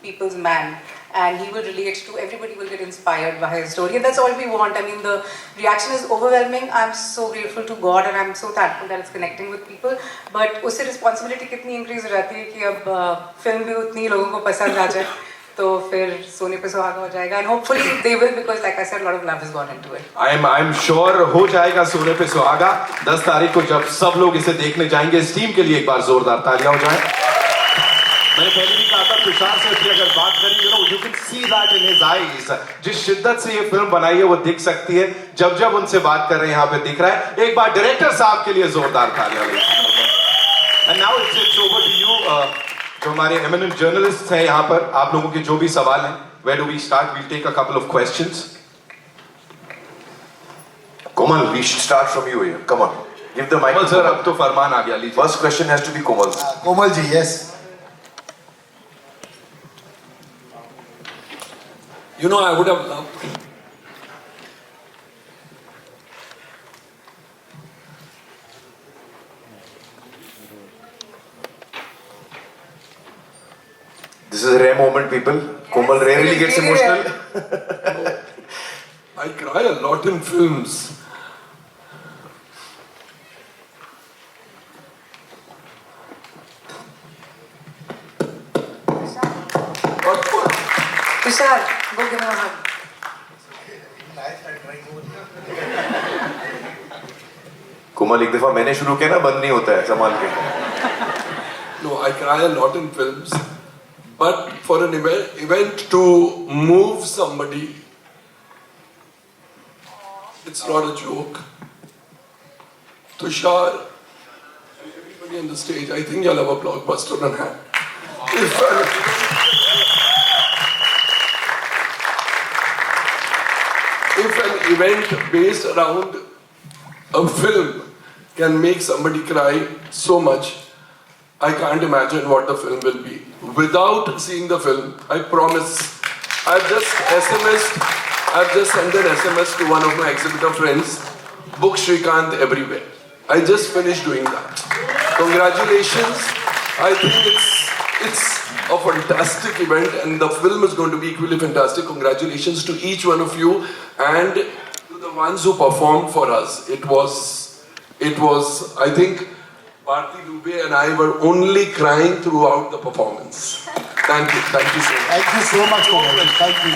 people's man, and he will relate to, everybody will get inspired by his story, and that's all we want. I mean, the reaction is overwhelming. I'm so grateful to God and I'm so thankful that it's connecting with people, but उससे responsibility कितनी increase हो जाती है कि अब film भी उतनी लोगों को पसंद आ जाए, तो फिर सोने पे सुहागा हो जाएगा, and hopefully they will, because like I said, a lot of love has gone into it. I'm sure हो जाएगा सोने पे सुहागा 10 तारीख को जब सब लोग इसे देखने जाएंगे. इस टीम के लिए एक बार जोरदार तालियां हो जाएं. मैंने पहले भी कहा था तुषार से भी अगर बात करें, you can see that in his eyes. जिस शिद्दत से ये फिल्म बनाई है वो दिख सकती है जब जब उनसे बात कर रहे हैं, यहाँ पे दिख रहा है। एक बार डायरेक्टर साहब के लिए जोरदार तालियां। And now it's over to you. जो हमारे एमिनेंट जर्नलिस्ट हैं यहाँ पर, आप लोगों के जो भी सवाल हैं, where do we start? We'll take a couple of questions. Komal, we should start from you here. Come on, give the mic. Komal sir, अब तो फरमान आ गया, लीजिए। First question has to be Komal. Komal ji, yes. You know, I would have loved. This is a rare moment, people. Komal rarely gets emotional. I cry a lot in films. Tushar, go give him a hug. कोमल, एक दफा मैंने शुरू किया ना, बंद नहीं होता है, संभाल के। No, I cry a lot in films, but for an event to move somebody, it's not a joke. Tushar, everybody on the stage, I think you'll have a blockbuster on hand. If an event based around a film can make somebody cry so much, I can't imagine what the film will be. Without seeing the film, I promise, I've just sent an SMS to one of my exhibitor friends, book Shrikant everywhere. I just finished doing that. Congratulations. I think it's a fantastic event and the film is going to be equally fantastic. Congratulations to each one of you and to the ones who performed for us. It was, I think, Bharti Dubey and I were only crying throughout the performance. Thank you so much. Thank you so much, Komal. Thank you.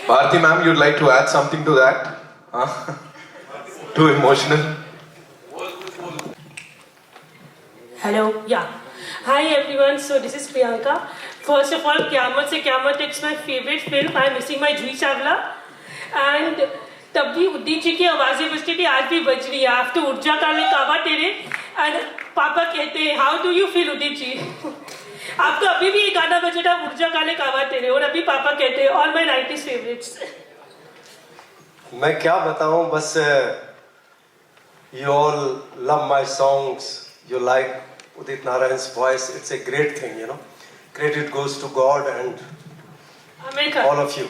Bharti ma'am, you'd like to add something to that? Huh? Too emotional? Hello, yeah. Hi everyone, so this is Priyanka. First of all, Qyamat se Qyamat, it's my favorite film. I'm missing my Juhi Chawla. And तब भी उदित जी की आवाज़ें बजती थी, आज भी बज रही है। आफ्टर ऊर्जा काले काबा तेरे, एंड पापा कहते हैं, how do you feel Udit ji? आपको अभी भी ये गाना बज रहा है, ऊर्जा काले काबा तेरे, और अभी पापा कहते हैं, ऑल माय 90s फेवरेट्स। मैं क्या बताऊं, बस you all love my songs, you like Udit Narayan's voice, it's a great thing, you know. Credit goes to God and all of you.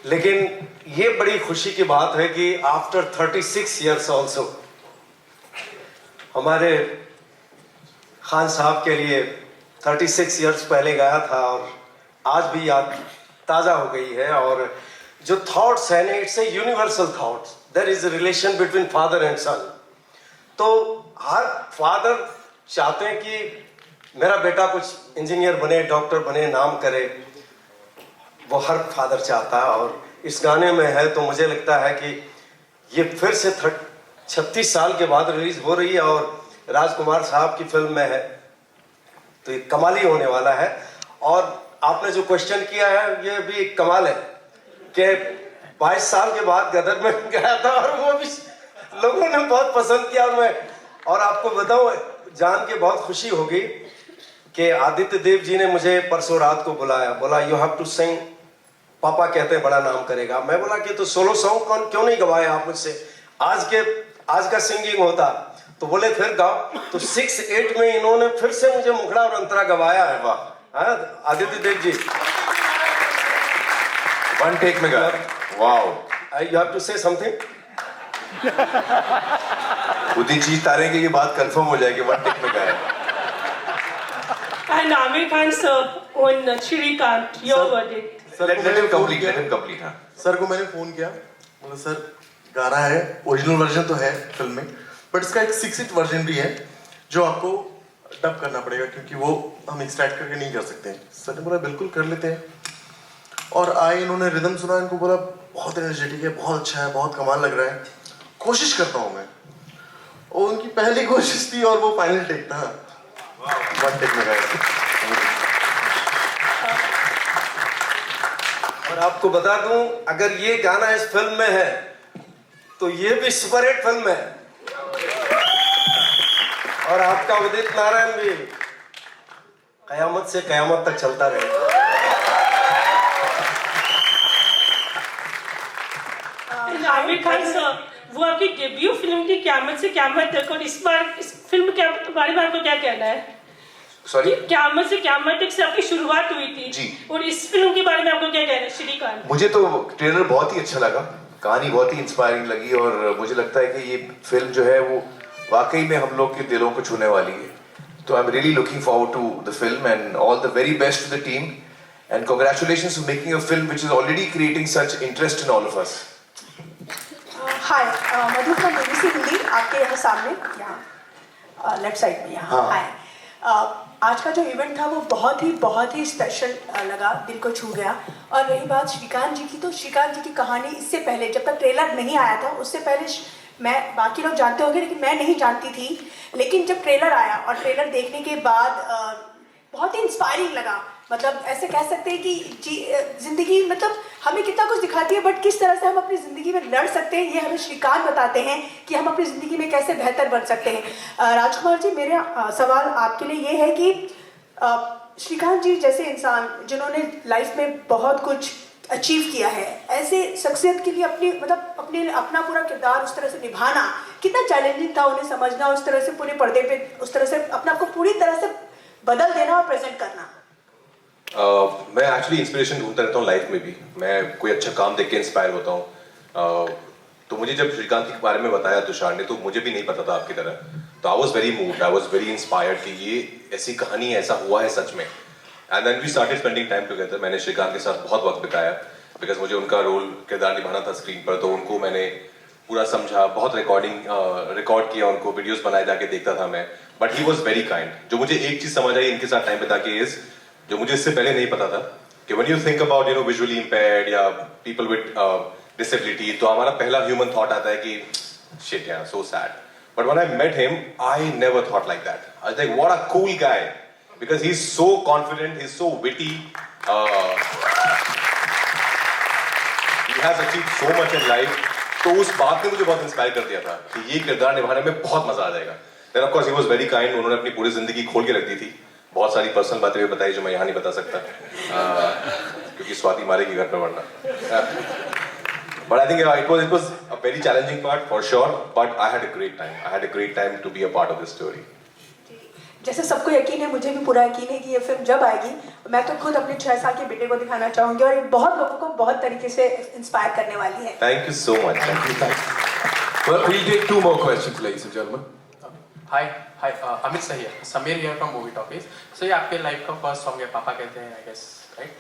लेकिन ये बड़ी खुशी की बात है कि आफ्टर 36 years also हमारे खान साहब के लिए 36 years पहले गाया था और आज भी याद ताज़ा हो गई है। और जो थॉट्स है ना, it's a universal thoughts, there is a relation between father and son. तो हर फादर चाहते हैं कि मेरा बेटा कुछ इंजीनियर बने, डॉक्टर बने, नाम करे, वो हर फादर चाहता है। और इस गाने में है तो मुझे लगता है कि ये फिर से 36 साल के बाद रिलीज हो रही है और राजकुमार साहब की फिल्म में है, तो ये कमाल ही होने वाला है। और आपने जो क्वेश्चन किया है ये भी एक कमाल है कि 22 साल के बाद गदर में गया था और वो भी लोगों ने बहुत पसंद किया। और आपको बताऊं, जान के बहुत खुशी होगी कि आदित्य देव जी ने मुझे परसों रात को बुलाया, बोला यू हैव टू सिंग, पापा कहते हैं बड़ा नाम करेगा। मैं बोला कि तो सोलो सॉन्ग क्यों नहीं गवाए आप मुझसे, आज का सिंगिंग होता। तो बोले फिर गाओ। तो 6-8 में इन्होंने फिर से मुझे मुखड़ा और अंतरा गवाया है। वाह, आदित्य देव जी वन टेक में गाया। Wow, you have to say something. Udit ji तारे की ये बात कंफर्म हो जाएगी, वन टेक में गाया। And Amir Khan sir on Shrikant, your verdict. Let him complete. हाँ। सर को मैंने फोन किया, बोला सर गाना है, ओरिजिनल वर्जन तो है फिल्म में, बट इसका एक 6-8 वर्जन भी है जो आपको डब करना पड़ेगा क्योंकि वो हम एक्सट्रैक्ट करके नहीं कर सकते। सर ने बोला बिल्कुल कर लेते हैं। और आए, इन्होंने रिदम सुना, इनको बोला बहुत एनर्जेटिक है, बहुत अच्छा है, बहुत कमाल लग रहा है, कोशिश करता हूँ मैं। वो उनकी पहली कोशिश थी और वो फाइनल टेक था। वन टेक में गया। और आपको बता दूं, अगर ये गाना इस फिल्म में है तो ये भी सुपरहिट फिल्म है। और आपका उदित नारायण भी कयामत से कयामत तक चलता रहे। आमिर खान सर, वो आपकी डेब्यू फिल्म थी क़यामत से क़यामत तक, और इस बार इस फिल्म के बारे में आपको क्या कहना है? सॉरी, क़यामत से क़यामत तक से आपकी शुरुआत हुई थी जी, और इस फिल्म के बारे में आपको क्या कहना है श्रीकांत? मुझे तो ट्रेलर बहुत ही अच्छा लगा, कहानी बहुत ही इंस्पायरिंग लगी और मुझे लगता है कि ये फिल्म जो है वो वाकई में हम लोग के दिलों को छूने वाली है। तो I am really looking forward to the film and all the very best to the team and congratulations for making a film which is already creating such interest in all of us. Hi, Madhu from BBC Hindi, आपके यहाँ सामने, यहाँ left side में यहाँ। हाय, आज का जो event था वो बहुत ही स्पेशल लगा, दिल को छू गया। और रही बात श्रीकांत जी की, तो श्रीकांत जी की कहानी इससे पहले, जब तक ट्रेलर नहीं आया था उससे पहले मैं, बाकी लोग जानते होंगे लेकिन मैं नहीं जानती थी, लेकिन जब ट्रेलर आया और ट्रेलर देखने के बाद बहुत ही इंस्पायरिंग लगा। मतलब ऐसे कह सकते हैं कि जिंदगी मतलब हमें कितना कुछ दिखाती है, बट किस तरह से हम अपनी ज़िंदगी में लड़ सकते हैं ये हमें श्रीकांत बताते हैं कि हम अपनी ज़िंदगी में कैसे बेहतर बन सकते हैं। राजकुमार जी, मेरा सवाल आपके लिए ये है कि श्रीकांत जी जैसे इंसान जिन्होंने लाइफ में बहुत कुछ अचीव किया है, ऐसे शख्सियत के लिए अपना पूरा किरदार उस तरह से निभाना कितना चैलेंजिंग था, उन्हें समझना, उस तरह से पूरे पर्दे पे उस तरह से अपने आप को पूरी तरह से बदल देना और प्रेजेंट करना? मैं एक्चुअली इंस्पिरेशन ढूंढता रहता हूँ लाइफ में भी। मैं कोई अच्छा काम देख के इंस्पायर होता हूँ। तो मुझे जब श्रीकांत के बारे में बताया तुषार ने, तो मुझे भी नहीं पता था आपकी तरह। तो I was very moved, I was very inspired कि ये ऐसी कहानी है, ऐसा हुआ है सच में। And then we started spending time together. मैंने श्रीकांत के साथ बहुत वक्त बिताया बिकॉज मुझे उनका रोल किरदार निभाना था स्क्रीन पर। तो उनको मैंने पूरा समझा, बहुत रिकॉर्ड किया, उनको वीडियोस बनाए जाके देखता था मैं। But he was very kind. जो मुझे एक चीज समझ आई इनके साथ टाइम बिता के इज, जो मुझे इससे पहले नहीं पता था, कि when you think about visually impaired या पीपल विद डिसेबिलिटी, तो हमारा पहला ह्यूमन थॉट आता है कि शिट यार, so sad. But when I met him, I never thought like that. I was like, what a cool guy, because he is so confident, he is so witty, he has achieved so much in life. तो उस बात ने मुझे बहुत inspire कर दिया था कि ये किरदार निभाने में बहुत मजा आ जाएगा। Then of course he was very kind. उन्होंने अपनी पूरी जिंदगी खोल के रख दी थी, बहुत सारी पर्सनल बातें भी बताई जो मैं यहाँ नहीं बता सकता क्योंकि स्वाति मारेगी घर पे वरना। But I think it was a very challenging part for sure, but I had a great time. I had a great time to be a part of this story. जैसे सबको यकीन है, मुझे भी पूरा यकीन है कि ये फिल्म जब आएगी, मैं तो खुद अपने 6 साल के बेटे को दिखाना चाहूंगी और ये बहुत लोगों को बहुत तरीके से इंस्पायर करने वाली है। Thank you so much. Thank you. Well, we'll take 2 more questions, ladies and gentlemen. Hi, Amit Sir here. Samir here from Movie Talkies. So ये आपके लाइफ का फर्स्ट सॉन्ग है, पापा कहते हैं, I guess, right?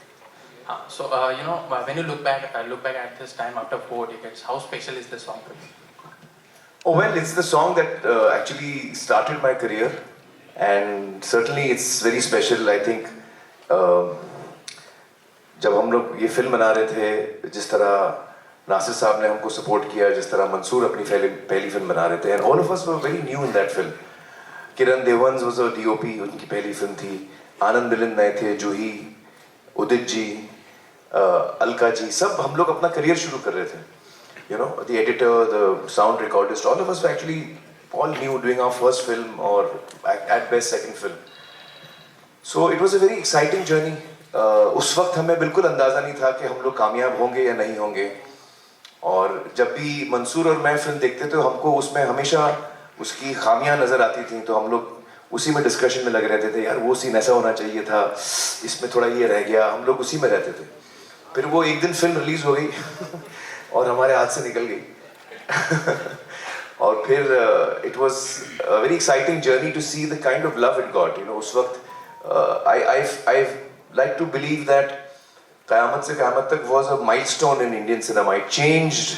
हाँ. So when you look back at this time after 4 decades, how special is this song to you? Oh well, it's the song that actually started my career, and certainly it's very special. I think जब हम लोग ये film बना रहे थे, जिस तरह नासिर साहब ने हमको सपोर्ट किया, जिस तरह मंसूर अपनी पहली फिल्म बना रहे थे, and all of us were very new in that film. Kiran देवंस was a DOP, उनकी पहली फिल्म थी। आनंद मिलिंद नए थे, जूही, उदित जी, अलका जी, सब हम लोग अपना करियर शुरू कर रहे थे। You know, the editor, the sound recordist, all of us were actually all new, doing our first film or at best second film. So it was a very exciting journey. उस वक्त हमें बिल्कुल अंदाजा नहीं था कि हम लोग कामयाब होंगे या नहीं होंगे। और जब भी मंसूर और मैं फिल्म देखते थे, हमको उसमें हमेशा उसकी खामियां नजर आती थी, तो हम लोग उसी में डिस्कशन में लगे रहते थे, यार वो सीन ऐसा होना चाहिए था, इसमें थोड़ा ये रह गया, हम लोग उसी में रहते थे। फिर वो एक दिन फिल्म रिलीज हो गई और हमारे हाथ से निकल गई। और फिर it was a very exciting journey to see the kind of love it got. उस वक्त I like to believe that Qayamat Se क़यामत तक was a milestone in Indian cinema. It changed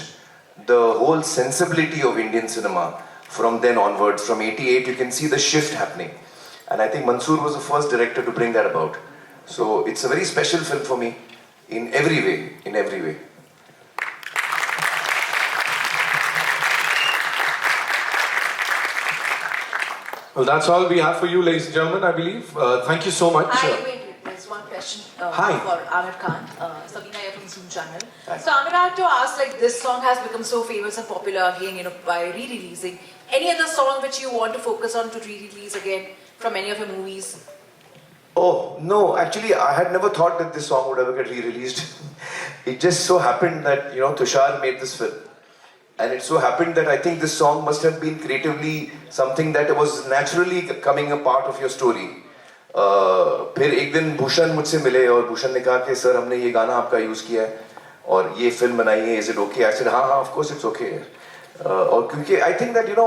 the whole sensibility of Indian cinema from then onwards. From 88, you can see the shift happening. And I think Mansoor was the first director to bring that about. So it's a very special film for me in every way, in every way. Well, that's all we have for you, ladies and gentlemen, I believe. Thank you so much. Wait, there's one question Hi. for Amir Khan. Sabina here from Zoom channel. So Amir, I have to ask, like, this song has become so famous and popular again, by re-releasing. Any other song which you want to focus on to re-release again from any of your movies? Oh, no, actually, I had never thought that this song would ever get re-released. It just so happened that, Tushar made this film. And it so happened that I think this song must have been creatively something that was naturally coming a part of your story. फिर एक दिन भूषण मुझसे मिले और भूषण ने कहा कि sir हमने ये गाना आपका यूज़ किया है और ये फिल्म बनाई है, is it okay? I said हाँ ऑफ कोर्स इट्स ओके। और क्योंकि I think that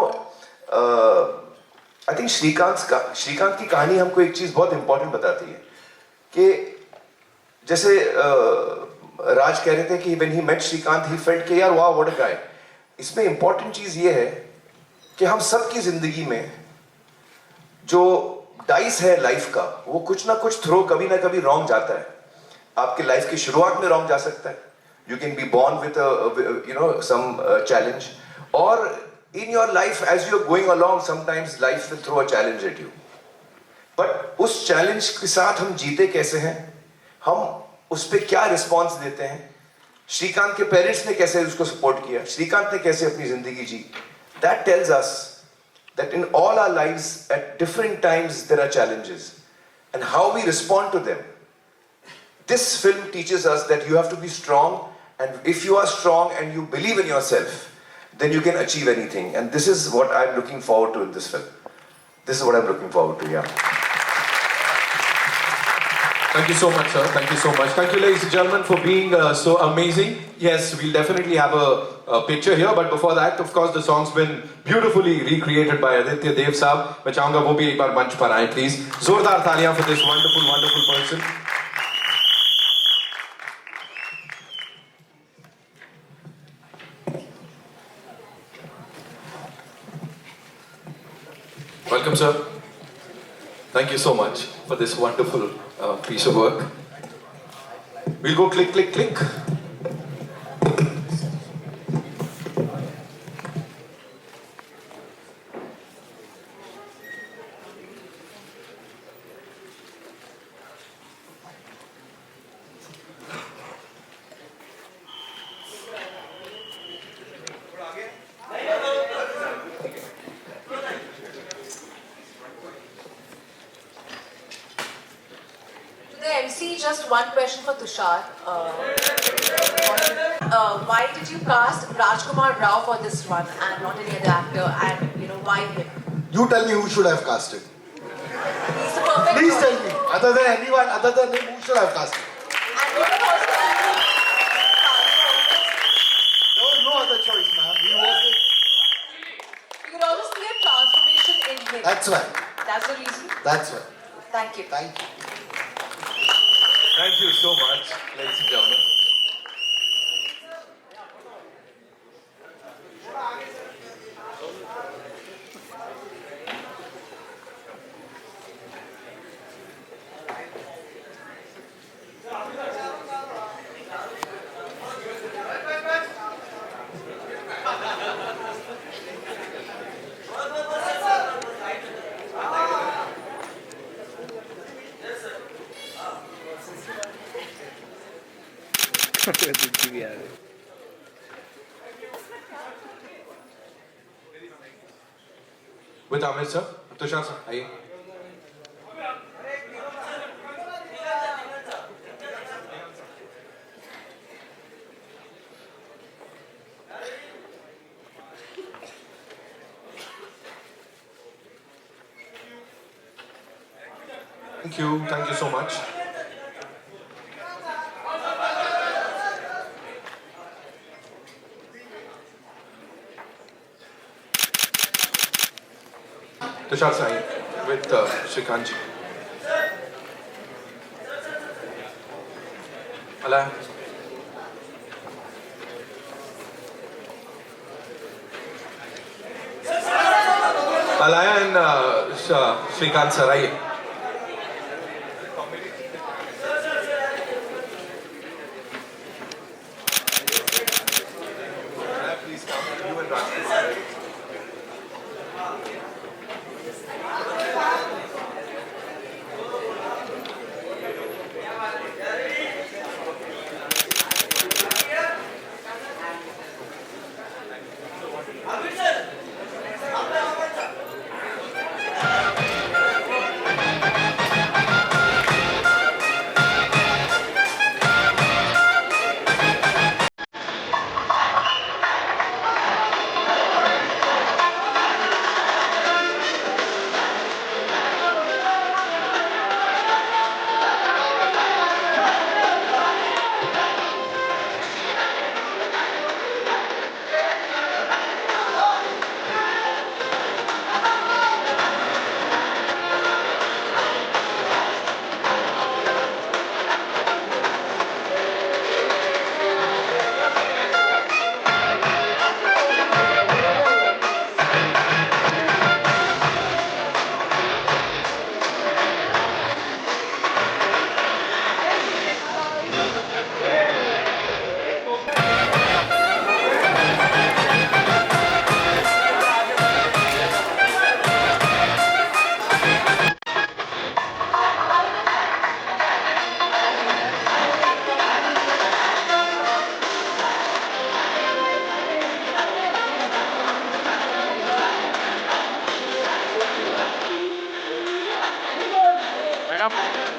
I think Srikanth की कहानी हमको एक चीज़ बहुत इंपॉर्टेंट बताती है कि जैसे राज कह रहे थे कि when he met Srikanth he felt कि यार वाह व्हाट अ गाय। इसमें इंपॉर्टेंट चीज ये है कि हम सबकी जिंदगी में जो डाइस है लाइफ का, वो कुछ ना कुछ थ्रो कभी ना कभी रॉन्ग जाता है। आपके लाइफ की शुरुआत में रॉन्ग जा सकता है, you can be born with some challenge, और in your life as you are going along sometimes life will throw a challenge at you, but उस चैलेंज के साथ हम जीते कैसे हैं, हम उस पर क्या रिस्पॉन्स देते हैं। श्रीकांत के पेरेंट्स ने कैसे उसको सपोर्ट किया, श्रीकांत ने कैसे अपनी जिंदगी जी, that tells us that in all our lives at different times there are challenges and how we respond to them. This film teaches us that you have to be strong, and if you are strong and you believe in yourself, then you can achieve anything, and this is what I'm looking forward to in this film. This is what I'm looking forward to, yeah. Thank you so much, sir. Thank you so much. Thank you, ladies and gentlemen, for being so amazing. Yes, we'll definitely have a picture here, but before that, of course, the song's been beautifully recreated by Aditya Dev Saab. मैं चाहूँगा वो भी एक बार मंच पर आए, please. जोरदार तालियां for this wonderful, wonderful person. Welcome, sir. Thank you so much for this wonderful piece of work. We'll go click, click, click. MC, just one question for Tushar. Why did you cast Rajkumar Rao for this one and not any other actor, and why him? You tell me who should have cast him. He's the perfect Please choice. tell me, other than anyone, other than him, who should have cast him? And you can also There was no other choice, ma'am. He was it. you could also see a transformation in him. That's right. That's the reason. That's right. Thank you. Thank you. Thank you so much, ladies and gentlemen. With Amit sir, Tushar sir, आइए. Thank you so much. Tushar Sai with Shrikant ji. Hello. Alaya and Shrikant Sarai. up.